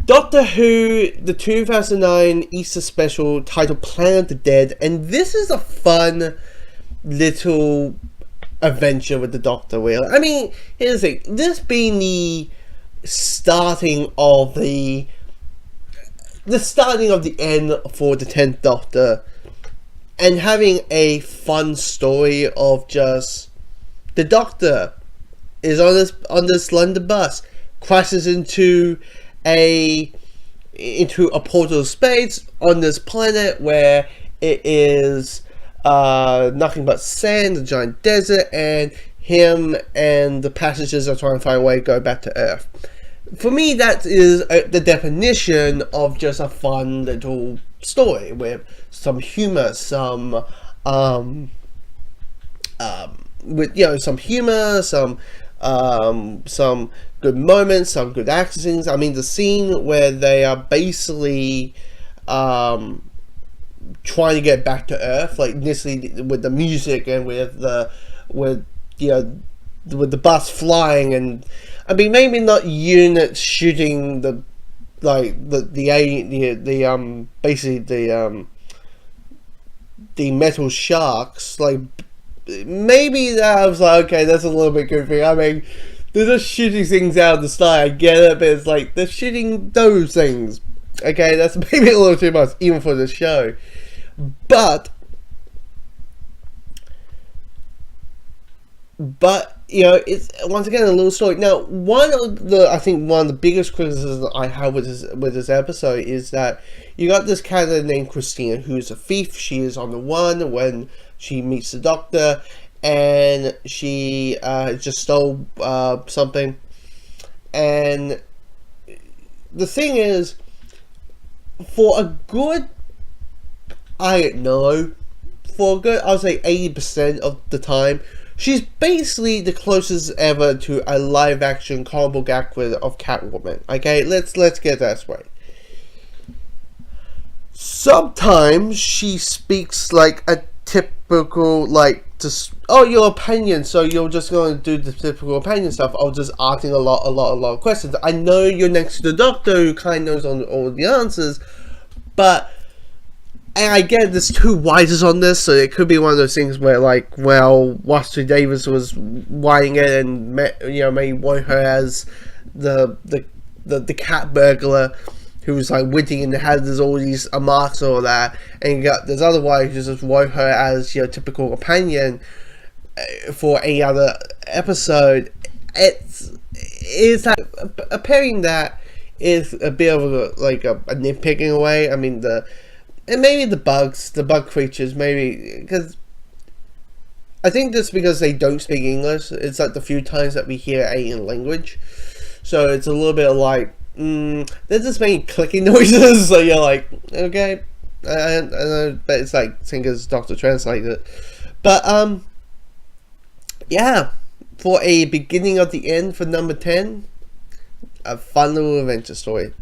Doctor Who, the 2009 Easter special titled Planet of the Dead, and this is a fun little adventure with the Doctor wheel. I mean, here's the thing, this being the starting of the end for the 10th Doctor, and having a fun story of just the Doctor is on this London bus, crashes into a portal of space on this planet where it is nothing but sand, a giant desert, and him and the passengers are trying to find a way to go back to Earth. For me, that is the definition of just a fun little story with some humor, some good moments, some good actions. I mean, the scene where they are basically trying to get back to Earth, like initially with the music and with the bus flying, and I mean maybe not units shooting the metal sharks, like maybe that I was like, okay, that's a little bit goofy. I mean, they're just shooting things out of the sky, I get it, but it's like they're shooting those things. Okay, that's maybe a little too much, even for the show. But you know, it's once again a little story. Now, one of the biggest criticisms I have with this episode is that you got this character named Christina, who's a thief. She is on the run when she meets the Doctor, and she just stole something. And the thing is, for a good, I'd say 80% of the time, she's basically the closest ever to a live-action comic book actor of Catwoman. Okay, let's get that straight. Sometimes she speaks like a typical, like, just, oh, your opinion, so you're just going to do the typical opinion stuff. I was just asking a lot of questions. I know you're next to the Doctor who kind of knows all the answers, but, and I get there's two writers on this, so it could be one of those things where, like, well, Wesley Davis was writing it, and maybe wrote her as the cat burglar who was like witty and has all these marks and all that, and you got this other writer who just wrote her as your typical companion for any other episode. It's like appearing that is a bit of a nitpicking away. I mean, and maybe the bug creatures, maybe, because I think that's because they don't speak English. It's like the few times that we hear alien language, so it's a little bit like, there's just many clicking noises, so you're like, okay, I know, but it's like, I think it's Doctor translated it. But yeah, for a beginning of the end for number 10, a fun little adventure story.